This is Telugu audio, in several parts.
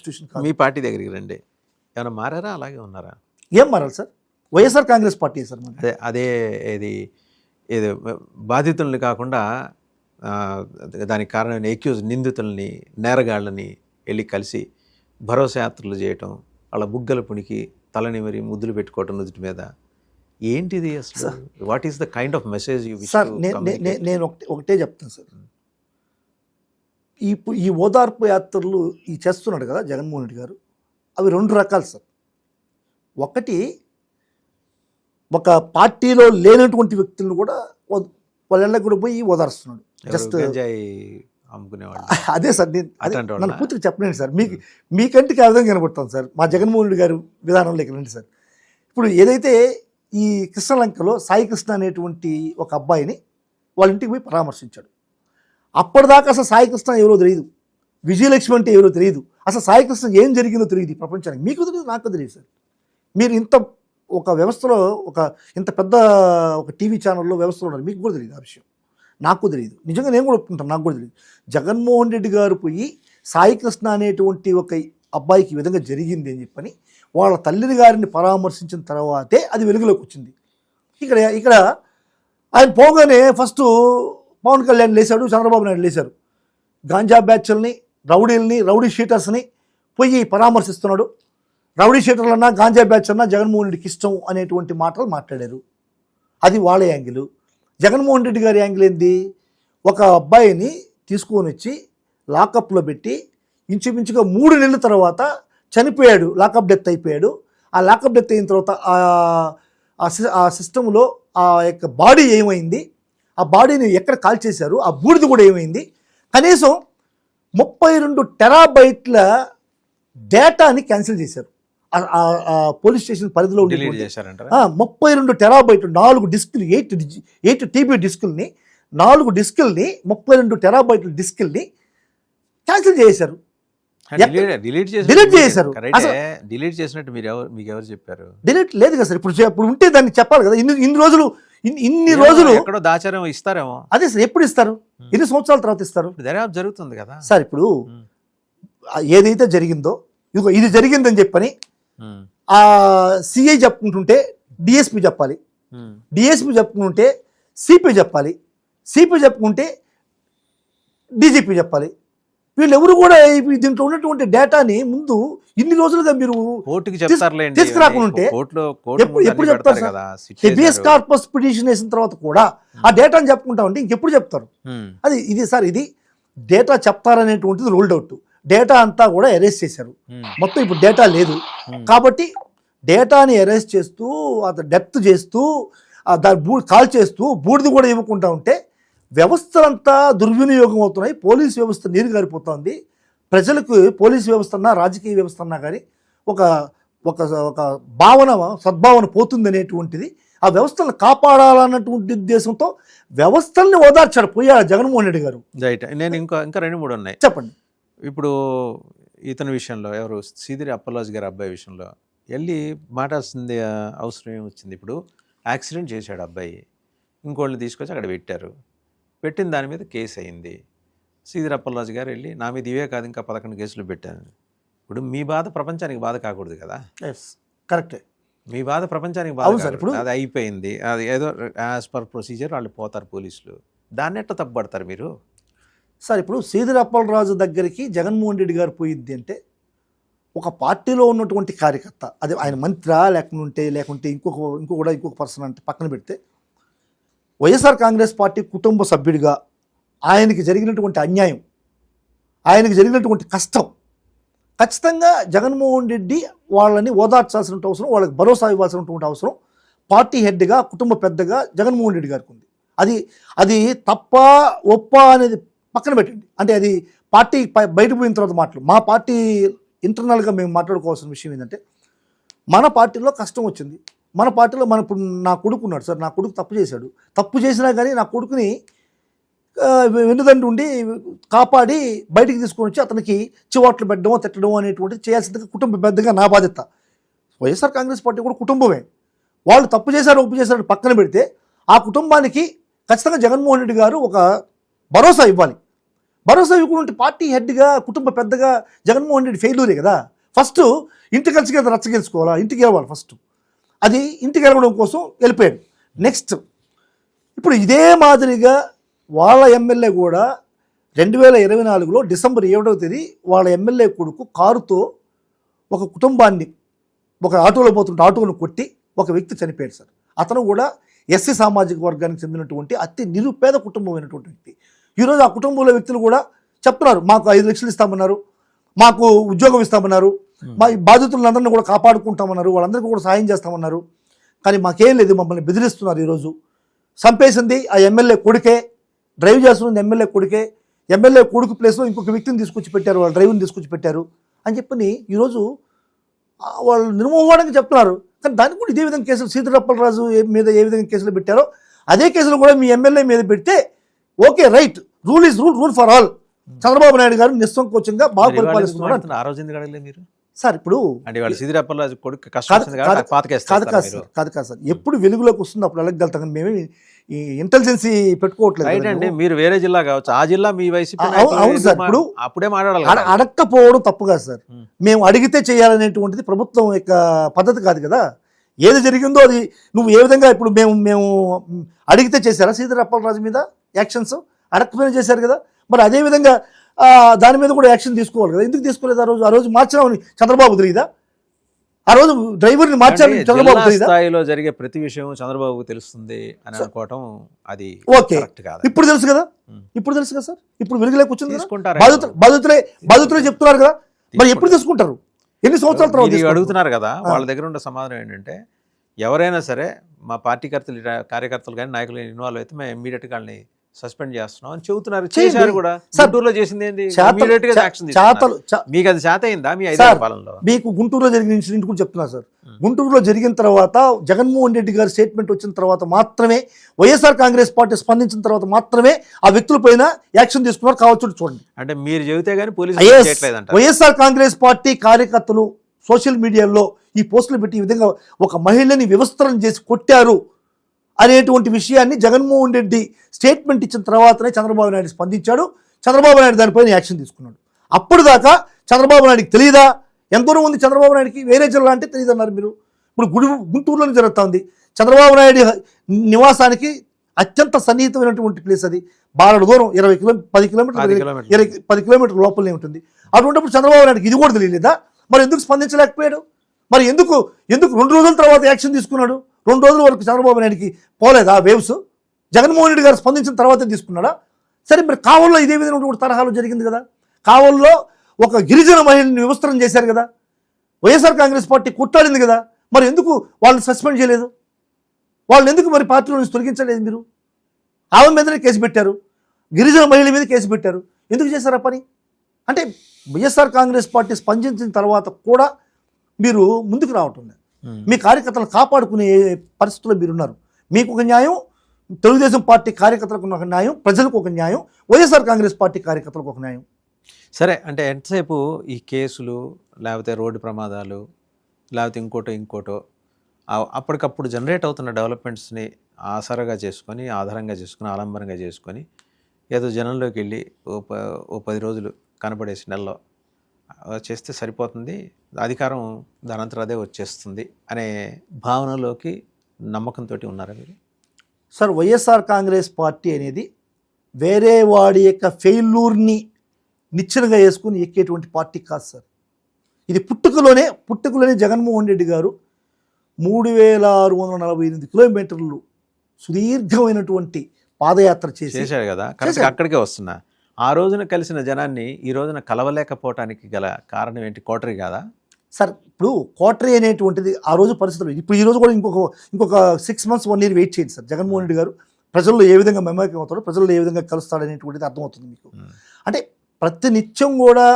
ఇన్స్టిట్యూషన్ కాదు. మీ పార్టీ దగ్గరికి రండి, ఏమైనా మారారా అలాగే ఉన్నారా? ఏం మారాలి sir? YSR Congress party sir. అదే ఇది ఇది బాధితుల్ని కాకుండా దానికి కారణమైన ఎక్యూజ్ నిందితుల్ని, నేరగాళ్ళని వెళ్ళి కలిసి భరోసా యాత్రలు చేయటం, వాళ్ళ బుగ్గల పుణికి తలని మరి ముద్దులు పెట్టుకోవటం నుదుటి మీద, ఏంటిది అసలు? What is the kind of message you wish? Sir నేను ఒకటే చెప్తాను సార్, ఈ ఓదార్పు యాత్రలు ఈ చేస్తున్నాడు కదా జగన్మోహన్ రెడ్డి గారు, అవి రెండు రకాలు సార్. ఒకటి, ఒక పార్టీలో లేనటువంటి వ్యక్తులను కూడా వాళ్ళకి కూడా పోయి ఓదారుస్తున్నాడు. జస్ట్ అమ్ముకునేవాళ్ళు. అదే సార్, నన్ను పూర్తిగా చెప్పలేండి సార్, మీకంటికి ఆ విధంగా కనబడుతుంది సార్. మా జగన్మోహన్ రెడ్డి గారు విధానంలోకి రండి సార్. ఇప్పుడు ఏదైతే ఈ కృష్ణలంకలో సాయి కృష్ణ అనేటువంటి ఒక అబ్బాయిని వాళ్ళ ఇంటికి పోయి పరామర్శించాడు. అప్పటిదాకా అసలు సాయి కృష్ణ ఎవరో తెలియదు, విజయలక్ష్మి అంటే ఎవరో తెలియదు, అసలు సాయి కృష్ణ ఏం జరిగిందో తెలియదు ఈ ప్రపంచానికి. మీకు తెలియదు, నాకు తెలియదు సార్. మీరు ఇంత ఒక వ్యవస్థలో, ఇంత పెద్ద ఒక టీవీ ఛానల్లో వ్యవస్థలో ఉన్నారు, మీకు కూడా తెలియదు ఆ విషయం. నాకు తెలియదు, నిజంగా నేను కూడా ఒప్పుకుంటాను, నాకు కూడా తెలియదు. జగన్మోహన్ రెడ్డి గారు పోయి సాయి కృష్ణ అనేటువంటి ఒక అబ్బాయికి ఈ విధంగా జరిగింది అని చెప్పని వాళ్ళ తల్లిని గారిని పరామర్శించిన తర్వాతే అది వెలుగులోకి వచ్చింది. ఇక్కడ ఆయన పోగానే ఫస్ట్ పవన్ కళ్యాణ్ లేచాడు, చంద్రబాబు నాయుడు లేచారు. గాంజా బ్యాచ్ల్ని, రౌడీల్ని, రౌడీ షీటర్స్ని పోయి పరామర్శిస్తున్నాడు. రౌడీ షీటర్లు అన్నా, గాంజా బ్యాచ్ అన్నా జగన్మోహన్ రెడ్డికి ఇష్టం అనేటువంటి మాటలు మాట్లాడారు. అది వాళ్ళ యాంగిల్. జగన్మోహన్ రెడ్డి గారి యాంగిల్ ఏంది? ఒక అబ్బాయిని తీసుకొని వచ్చి లాకప్లో పెట్టి ఇంచుమించుగా 3 నెలల తర్వాత చనిపోయాడు, లాకప్ డెత్ అయిపోయాడు. ఆ లాకప్ డెత్ అయిన తర్వాత ఆ సిస్టంలో ఆ యొక్క బాడీ ఏమైంది, ఆ బాడీని ఎక్కడ కాల్ చేశారు, ఆ బూడిద కూడా ఏమైంది, కనీసం 32 టెరాబైట్ల డేటాని క్యాన్సిల్ చేశారు. పోలీస్ స్టేషన్ పరిధిలో 32 టెరాబైట్ 4 డిస్కులు, 8 టీబీ డిస్కుల్ని, 4 డిస్కుల్ని, 32 టెరాబైట్ల డిస్కుల్ని క్యాన్సిల్ చేశారు, డిలీట్ చేశారు. డిలీట్ చేసినట్టు మీకు ఎవరు చెప్పారు? డిలీట్ లేదు కదా సార్. ఇప్పుడు ఉంటే దాన్ని చెప్పాలి కదా. ఇన్ని రోజులు ఎక్కడో దాచారం ఇస్తారేమో. అదే సార్, ఎప్పుడు ఇస్తారు? ఎన్ని సంవత్సరాల తర్వాత ఇస్తారు? దర్యాప్తు జరుగుతుంది కదా సార్. ఇప్పుడు ఏదైతే జరిగిందో, ఇదిగో ఇది జరిగిందని చెప్పని ఆ సిఐ చెప్పుకుంటుంటే డిఎస్పీ చెప్పాలి, డిఎస్పీ చెప్పుకుంటుంటే సిపి చెప్పాలి, సిపి చెప్పుకుంటే డీజీపీ చెప్పాలి. వీళ్ళెవరు కూడా దీంట్లో ఉన్నటువంటి డేటాని ముందు ఇన్ని రోజులుగా మీరు తీసుకురాకుంటే ఎప్పుడు చెప్తారు సార్? హెబియస్ కార్పస్ పిటిషన్ వేసిన తర్వాత కూడా ఆ డేటాని చెప్పుకుంటా ఉంటే ఇంకెప్పుడు చెప్తారు? ఇది సార్, ఇది డేటా చెప్తారనేటువంటిది రూల్డ్ అవుట్. డేటా అంతా కూడా అరెస్ట్ చేశారు, మొత్తం ఇప్పుడు డేటా లేదు. కాబట్టి డేటాని అరెస్ట్ చేస్తూ, డెప్త్ చేస్తూ, దాని కాల్ చేస్తూ, బూడిది కూడా ఇవ్వకుండా ఉంటే వ్యవస్థలంతా దుర్వినియోగం అవుతున్నాయి. పోలీస్ వ్యవస్థ నీరు గారిపోతుంది. ప్రజలకు పోలీస్ వ్యవస్థ అన్నా, రాజకీయ వ్యవస్థ అన్నా కానీ ఒక ఒక భావన, సద్భావన పోతుంది అనేటువంటిది. ఆ వ్యవస్థలను కాపాడాలన్నటువంటి ఉద్దేశంతో వ్యవస్థల్ని పోయాడు జగన్మోహన్ రెడ్డి గారు. రైట్. నేను ఇంకా 2-3 ఉన్నాయి, చెప్పండి. ఇప్పుడు ఇతని విషయంలో, ఎవరు, సీదిరి అప్పలరాజు గారి అబ్బాయి విషయంలో వెళ్ళి మాట్లాడాల్సింది అవసరం ఏమొచ్చింది? ఇప్పుడు యాక్సిడెంట్ చేశాడు అబ్బాయి, ఇంకోళ్ళని తీసుకొచ్చి అక్కడ పెట్టిన దాని మీద కేసు అయింది. సీదిరి అప్పలరాజు గారు వెళ్ళి నా మీద ఇవే కాదు ఇంకా 11 కేసులు పెట్టాను. ఇప్పుడు మీ బాధ ప్రపంచానికి బాధ కాకూడదు కదా? కరెక్టే, మీ బాధ ప్రపంచానికి బాధ. ఇప్పుడు అది అయిపోయింది, అది ఏదో యాజ్ పర్ ప్రొసీజర్ వాళ్ళు పోతారు పోలీసులు. దాన్ని ఎట్లా తప్పుపడతారు మీరు? సార్, ఇప్పుడు సీదిరి అప్పలరాజు దగ్గరికి జగన్మోహన్ రెడ్డి గారు పోయిద్ది అంటే ఒక పార్టీలో ఉన్నటువంటి కార్యకర్త, అది ఆయన మంత్రా లేకుంటే ఇంకొక పర్సన్ అంటే పక్కన పెడితే, వైఎస్ఆర్ కాంగ్రెస్ పార్టీ కుటుంబ సభ్యుడిగా ఆయనకి జరిగినటువంటి అన్యాయం, ఆయనకి జరిగినటువంటి కష్టం, ఖచ్చితంగా జగన్మోహన్ రెడ్డి వాళ్ళని ఓదార్చాల్సిన అవసరం, వాళ్ళకి భరోసా ఇవ్వాల్సినటువంటి అవసరం పార్టీ హెడ్గా, కుటుంబ పెద్దగా జగన్మోహన్ రెడ్డి గారికి ఉంది. అది తప్ప ఒప్ప అనేది పక్కన పెట్టండి. అంటే అది పార్టీ బయట పోయిన తర్వాత మాటలు. మా పార్టీ ఇంటర్నల్గా మేము మాట్లాడుకోవాల్సిన విషయం ఏంటంటే, మన పార్టీలో కష్టం వచ్చింది, మన పార్టీలో ఇప్పుడు నా కొడుకు ఉన్నాడు సార్, నా కొడుకు తప్పు చేసినా కానీ నా కొడుకుని వెన్నుదండి ఉండి కాపాడి బయటికి తీసుకొని వచ్చి అతనికి చివాట్లు పెట్టడమో తిట్టడమో అనేటువంటిది చేయాల్సిందిగా కుటుంబ పెద్దగా నా బాధ్యత. వైఎస్ఆర్ కాంగ్రెస్ పార్టీ కూడా కుటుంబమే. వాళ్ళు తప్పు చేశారు, ఒప్పు చేశారు పక్కన పెడితే, ఆ కుటుంబానికి ఖచ్చితంగా జగన్మోహన్ రెడ్డి గారు ఒక భరోసా ఇవ్వాలి. భరోసా ఇవ్వకుండా పార్టీ హెడ్గా కుటుంబ పెద్దగా జగన్మోహన్ రెడ్డి ఫెయిల్యూరే కదా. ఫస్ట్ ఇంటికి కలిసి కదా రచ్చ గెలుచుకోవాలా, ఇంటికి గెలవాలి ఫస్ట్. అది ఇంటికి గెలవడం కోసం వెళ్ళిపోయాడు. నెక్స్ట్ ఇప్పుడు ఇదే మాదిరిగా వాళ్ళ ఎమ్మెల్యే కూడా 2024లో డిసెంబర్ 7వ తేదీ వాళ్ళ ఎమ్మెల్యే కొడుకు కారుతో ఒక కుటుంబాన్ని ఒక ఆటోలో పోతుంటే ఆటోను కొట్టి ఒక వ్యక్తి చనిపోయాడు సార్. అతను కూడా ఎస్సీ సామాజిక వర్గానికి చెందినటువంటి అతి నిరుపేద కుటుంబమైనటువంటి వ్యక్తి. ఈరోజు ఆ కుటుంబంలో వ్యక్తులు కూడా చెప్తున్నారు, మాకు 5 లక్షలు ఇస్తామన్నారు, మాకు ఉద్యోగం ఇస్తామన్నారు, మా బాధితులందరినీ కూడా కాపాడుకుంటామన్నారు, వాళ్ళందరికీ కూడా సాయం చేస్తామన్నారు. కానీ మాకేం లేదు, మమ్మల్ని బెదిరిస్తున్నారు. ఈరోజు చంపేసింది ఆ ఎమ్మెల్యే కొడుకే, డ్రైవ్ చేస్తున్నది ఎమ్మెల్యే కొడుకే, ఎమ్మెల్యే కొడుకు ప్లేస్లో ఇంకొక వ్యక్తిని తీసుకొచ్చి పెట్టారు, వాళ్ళ డ్రైవర్ని తీసుకొచ్చి పెట్టారు అని చెప్పని ఈరోజు వాళ్ళు నిర్మోహమానంగా చెప్తున్నారు. కానీ దానికి కూడా ఇదే విధంగా కేసులు సీతారామరాజు మీద ఏ విధంగా కేసులు పెట్టారో అదే కేసులు కూడా మీ ఎమ్మెల్యే మీద పెడితే okay, right, rule is rule for all. Chandrababu Naidu గారు నిస్సంకోచంగా బాగా పరిపాలిస్తున్నారు. సార్ ఇప్పుడు కాదు సార్, ఎప్పుడు వెలుగులోకి వస్తుంది అప్పుడు వెళ్ళగలుగుతాం. కానీ మేమే ఈ ఇంటెలిజెన్సీ పెట్టుకోవట్లేదు అండి. మీరు వేరే జిల్లా కావచ్చు, ఆ జిల్లా మీ వైసీపీ. అవును సార్, ఇప్పుడు అప్పుడే మాట్లాడాలి. అడగకపోవడం తప్పు కాదు సార్. మేము అడిగితే చేయాలనేటువంటిది ప్రభుత్వం యొక్క పద్ధతి కాదు కదా. ఏది జరిగిందో అది నువ్వు ఏ విధంగా ఇప్పుడు మేము అడిగితే చేశారా సీతారామరాజు మీద యాక్షన్స్? అడగకపోయినా చేశారు కదా. మరి అదేవిధంగా దాని మీద కూడా యాక్షన్ తీసుకోవాలి కదా. ఎందుకు తీసుకోలేదు? ఆ రోజు మార్చామని చంద్రబాబు తెలియదా? ఆ రోజు డ్రైవర్ని మార్చాలని చంద్రబాబు తెలియదా? స్థాయిలో జరిగే ప్రతి విషయం చంద్రబాబుకు తెలుస్తుంది అని అనుకోవటం అది ఓకే. ఇప్పుడు తెలుసు కదా, ఇప్పుడు తెలుసు కదా సార్. ఇప్పుడు వెలుగులోకి వచ్చింది కదా, బాధితులే చెప్తున్నారు కదా. మరి ఎప్పుడు తీసుకుంటారు? ఎన్ని సంవత్సరాల తర్వాత అడుగుతున్నారు కదా. వాళ్ళ దగ్గర ఉన్న సమాధానం ఏంటంటే, ఎవరైనా సరే మా పార్టీ కార్యకర్తలు కానీ నాయకులు ఇన్వాల్వ్ అయితే మేము ఇమీడియట్గా వాళ్ళని సస్పెండ్ చేస్తున్నాం అని చెబుతున్నారు. చేశారు కూడా. గుంటూరులో చేసింది ఏంది? మీకు అది చేత అయిందా మీ 5 ఏళ్ల పాలనలో? మీకు గుంటూరులో జరిగిన ఇన్సిడెంట్ కూడా చెప్తున్నారు సార్. గుంటూరులో జరిగిన తర్వాత జగన్మోహన్ రెడ్డి గారి స్టేట్మెంట్ వచ్చిన తర్వాత మాత్రమే, వైఎస్ఆర్ కాంగ్రెస్ పార్టీ స్పందించిన తర్వాత మాత్రమే ఆ వ్యక్తుల పైన యాక్షన్ తీసుకున్నారు. కావచ్చు చూడండి. అంటే మీరు చెబితే గానీ పోలీసులు వైఎస్ఆర్ కాంగ్రెస్ పార్టీ కార్యకర్తలు సోషల్ మీడియాలో ఈ పోస్టులు పెట్టి ఈ విధంగా ఒక మహిళని వ్యవస్థరం చేసి కొట్టారు అనేటువంటి విషయాన్ని జగన్మోహన్ రెడ్డి స్టేట్మెంట్ ఇచ్చిన తర్వాతనే చంద్రబాబు నాయుడు స్పందించాడు. చంద్రబాబు నాయుడు దానిపైన యాక్షన్ తీసుకున్నాడు. అప్పుడు దాకా చంద్రబాబు నాయుడికి తెలియదా? ఎంత దూరం ఉంది చంద్రబాబు నాయుడికి? వేరే జిల్లా అంటే తెలియదు అన్నారు మీరు. ఇప్పుడు గుంటూరులోనే జరుగుతుంది. చంద్రబాబు నాయుడు నివాసానికి అత్యంత సన్నిహితమైనటువంటి ప్లేస్ అది. బారడు దూరం 10 కిలోమీటర్ల లోపలనే ఉంటుంది. అటువంటిప్పుడు చంద్రబాబు నాయుడికి ఇది కూడా తెలియలేదా? మరి ఎందుకు స్పందించలేకపోయాడు? మరి ఎందుకు 2 రోజుల తర్వాత యాక్షన్ తీసుకున్నాడు? 2 రోజుల వరకు చంద్రబాబు నాయుడికి పోలేదా వేవ్స్? జగన్మోహన్ రెడ్డి గారు స్పందించిన తర్వాతే తీసుకున్నాడా? సరే, మరి కావల్లో ఇదే విధంగా తరహాలో జరిగింది కదా. కావల్లో ఒక గిరిజన మహిళని వివస్త్రం చేశారు కదా. వైఎస్ఆర్ కాంగ్రెస్ పార్టీ కొట్టాడింది కదా. మరి ఎందుకు వాళ్ళని సస్పెండ్ చేయలేదు? వాళ్ళని ఎందుకు మరి పార్టీలో నుంచి తొలగించలేదు? మీరు ఆమె మీదనే కేసు పెట్టారు, గిరిజన మహిళ మీద కేసు పెట్టారు. ఎందుకు చేశారు ఆ పని? అంటే వైఎస్ఆర్ కాంగ్రెస్ పార్టీ స్పందించిన తర్వాత కూడా మీరు ముందుకు రావటం లేదు. మీ కార్యకర్తలను కాపాడుకునే పరిస్థితుల్లో మీరున్నారు. మీకు ఒక న్యాయం, తెలుగుదేశం పార్టీ కార్యకర్తలకు ఒక న్యాయం, ప్రజలకు ఒక న్యాయం, వైఎస్ఆర్ కాంగ్రెస్ పార్టీ కార్యకర్తలకు ఒక న్యాయం. సరే, అంటే ఎంతసేపు ఈ కేసులు, లేకపోతే రోడ్డు ప్రమాదాలు, లేకపోతే ఇంకోటో అప్పటికప్పుడు జనరేట్ అవుతున్న డెవలప్మెంట్స్ని ఆసరాగా చేసుకొని, ఆధారంగా చేసుకొని, ఆలంబరంగా చేసుకొని ఏదో జనంలోకి వెళ్ళి ఓ 10 రోజులు కనపడేసి నెలలో చేస్తే సరిపోతుంది, అధికారం దానంతరం అదే వచ్చేస్తుంది అనే భావనలోకి నమ్మకంతో ఉన్నారా మీరు? సార్, వైఎస్ఆర్ కాంగ్రెస్ పార్టీ అనేది వేరే వాడి యొక్క ఫెయిల్యూర్ని నిచ్చెనగా వేసుకుని ఎక్కేటువంటి పార్టీ కాదు సార్. ఇది పుట్టుకలోనే జగన్మోహన్ రెడ్డి గారు 3648 కిలోమీటర్లు సుదీర్ఘమైనటువంటి పాదయాత్ర చేశాడు కదా. అక్కడికే వస్తున్నా. ఆ రోజున కలిసిన జనాన్ని ఈ రోజున కలవలేకపోవటానికి గల కారణం ఏంటి? కోటరీ కాదా సార్? ఇప్పుడు కోటరీ అనేటువంటిది ఆ రోజు పరిస్థితులు. ఇప్పుడు ఈ రోజు కూడా ఇంకొక 6 months 1 year వెయిట్ చేయండి సార్. జగన్మోహన్ రెడ్డి గారు ప్రజల్లో ఏ విధంగా మెమోకం అవుతాడో, ప్రజల్లో ఏ విధంగా కలుస్తాడనేటువంటిది అర్థమవుతుంది మీకు. అంటే ప్రతి నిత్యం కూడా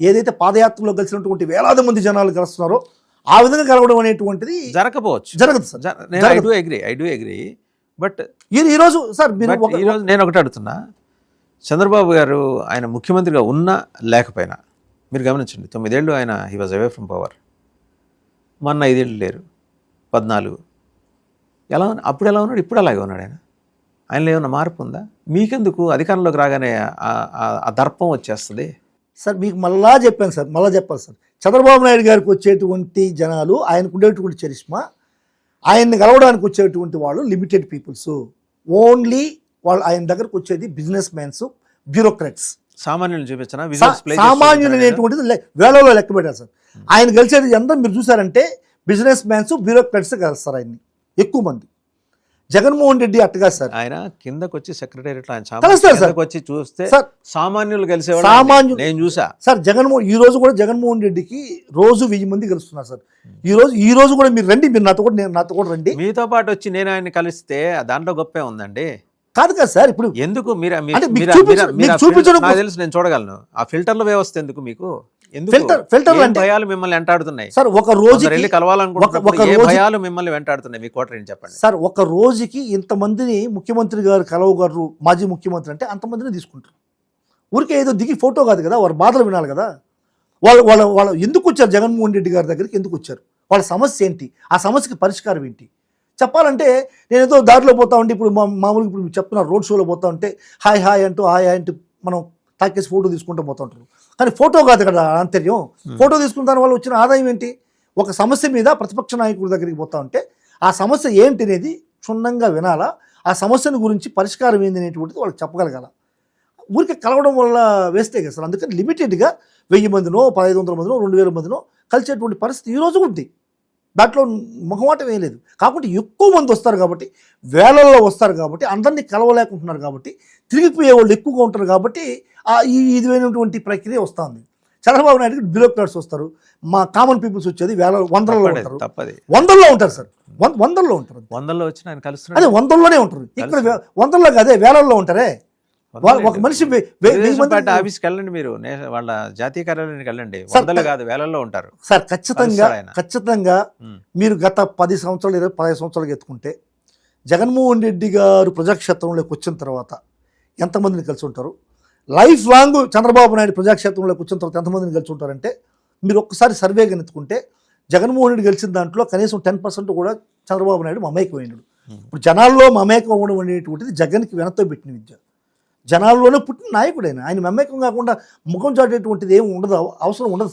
ఏదైతే పాదయాత్రలో కలిసినటువంటి వేలాది మంది జనాలు కలుస్తున్నారో ఆ విధంగా కలవడం అనేటువంటిది జరగదు sir. I do agree. But ఈరోజు సార్ ఈరోజు నేను ఒకటి అడుగుతున్నా, చంద్రబాబు గారు ఆయన ముఖ్యమంత్రిగా ఉన్నా లేకపోయినా మీరు గమనించండి, 9 ఏళ్ళు ఆయన he was away from power. మొన్న 5 ఏళ్ళు లేరు, 14. అప్పుడు ఎలా ఉన్నాడు, ఇప్పుడు అలాగే ఉన్నాడు ఆయన. ఆయనలో ఏమైనా మార్పు ఉందా? మీకెందుకు అధికారంలోకి రాగానే ఆ దర్పం వచ్చేస్తుంది? సార్ మీకు మళ్ళా చెప్పాను సార్, మళ్ళా చెప్పాలి సార్. చంద్రబాబు నాయుడు గారికి వచ్చేటువంటి జనాలు, ఆయనకు ఉండేటువంటి చరిష్మా, ఆయన్ని కలవడానికి వచ్చేటువంటి వాళ్ళు లిమిటెడ్ పీపుల్స్. ఓన్లీ వాళ్ళు ఆయన దగ్గరకు వచ్చేది బిజినెస్ మ్యాన్స్, బ్యూరోక్రాట్స్. సామాన్యులు చూపించిన సామాన్యులు అనేటువంటిది వేలలో లెక్క పెట్టారు సార్. ఆయన కలిసేది అందరూ మీరు చూసారంటే బిజినెస్ మ్యాన్స్, బ్యూరోక్రాట్స్ కలుస్తారు ఆయన్ని ఎక్కువ మంది. జగన్మోహన్ రెడ్డి అట్టగా సార్, ఆయన కిందకు వచ్చి సెక్రటేరియట్ వచ్చి చూస్తే సామాన్యులు కలిసేవాళ్ళు నేను చూసా సార్. ఈ రోజు కూడా జగన్మోహన్ రెడ్డికి రోజు 1000 మంది కలుస్తున్నారు సార్. ఈ రోజు కూడా మీరు రండి, మీరు నాతో కూడా రండి. మీతో పాటు వచ్చి నేను ఆయన కలిస్తే దాంట్లో గొప్పే ఉందండి. కాదు కదా సార్, ఇప్పుడు ఎందుకు చూపించడం తెలుసు, నేను చూడగలను. ఆ ఫిల్టర్ల వ్యవస్థ ఎందుకు మీకు? ఫిల్టర్ భయాలు మిమ్మల్ని వెంటాడుతున్నాయి సార్. ఒక రోజు వెళ్ళి కలవాలనుకుంటున్నా, భయాలు మిమ్మల్ని వెంటాడుతున్నాయి? మీ కోట ఏంటి చెప్పండి సార్. ఒక రోజుకి ఇంతమందిని ముఖ్యమంత్రి గారు కలవగారు, మాజీ ముఖ్యమంత్రి అంటే అంతమందిని తీసుకుంటారు. ఊరికే ఏదో దిగి ఫోటో కాదు కదా, వారి బాధలు వినాలి కదా. వాళ్ళు ఎందుకు వచ్చారు జగన్మోహన్ రెడ్డి గారి దగ్గరికి, ఎందుకు వచ్చారు, వాళ్ళ సమస్య ఏంటి, ఆ సమస్యకి పరిష్కారం ఏంటి చెప్పాలంటే. నేను ఏదో దారిలో పోతా ఉంటే, ఇప్పుడు మామూలుగా ఇప్పుడు మీరు చెప్తున్నారు, రోడ్ షోలో పోతా ఉంటే హాయ్ హాయ్ అంటూ మనం తాకేసి ఫోటో తీసుకుంటూ పోతూ ఉంటారు. కానీ ఫోటో కాదు కదా ఆంతర్యం. ఫోటో తీసుకున్న దాని వల్ల వచ్చిన ఆదాయం ఏంటి? ఒక సమస్య మీద ప్రతిపక్ష నాయకుడి దగ్గరికి పోతా ఉంటే ఆ సమస్య ఏంటి అనేది క్షుణ్ణంగా వినాలా, ఆ సమస్యను గురించి పరిష్కారం ఏంది అనేటువంటిది వాళ్ళకి చెప్పగలగాల. ఊరికి కలవడం వల్ల వేస్తే కదా సార్. అందుకని లిమిటెడ్గా 1000 మందినో 1500 మందినో 2000 మందినో కలిసేటువంటి పరిస్థితి ఈరోజు ఉంది. దాంట్లో మొహమాటం ఏం లేదు. కాకపోతే ఎక్కువ మంది వస్తారు కాబట్టి, వేలల్లో వస్తారు కాబట్టి, అందరినీ కలవలేకుంటున్నారు కాబట్టి, తిరిగిపోయే వాళ్ళు ఎక్కువగా ఉంటారు కాబట్టి ఈ విధమైనటువంటి ప్రక్రియ వస్తుంది. చంద్రబాబు నాయుడు బ్యూరోక్రాట్స్ వస్తారు, మా కామన్ పీపుల్స్ వచ్చేది వందల్లో ఉంటారు. వందల్లో ఉంటారు సార్, వందల్లో ఉంటారు. వందల్లో వచ్చి ఆయన కలుస్తున్నారు, అదే వందల్లోనే ఉంటారు. ఇక్కడ వందల్లో కాదే వేలల్లో ఉంటారే. ఒక మనిషి ఆఫీస్కి వెళ్ళండి, మీరు వాళ్ళ జాతీయ కార్యాలయానికి వెళ్ళండి, వందలు కాదు వేలల్లో ఉంటారు సార్. ఖచ్చితంగా మీరు గత 10 సంవత్సరాలు 15 సంవత్సరాలు ఎత్తుకుంటే జగన్మోహన్ రెడ్డి గారు ప్రజాక్షేత్రంలోకి వచ్చిన తర్వాత ఎంతమందిని కలిసి ఉంటారు? లైఫ్ లాంగ్ చంద్రబాబు నాయుడు ప్రజాక్షేత్రంలోకి వచ్చిన తర్వాత ఎంతమందిని కలిసి ఉంటారంటే, మీరు ఒక్కసారి సర్వేగా ఎత్తుకుంటే జగన్మోహన్ రెడ్డి గెలిచిన దాంట్లో కనీసం 10% కూడా చంద్రబాబు నాయుడు మమేకమైనడు. ఇప్పుడు జనాల్లో మమేకం అవ్వడం అనేటువంటిది జగన్కి వెనతో పెట్టిన విద్య. జనాల్లోనే పుట్టిన నాయకుడైన ఆయన మమేకం కాకుండా ముఖం చాటేటువంటిది ఏమి ఉండదు, అవసరం ఉండదు.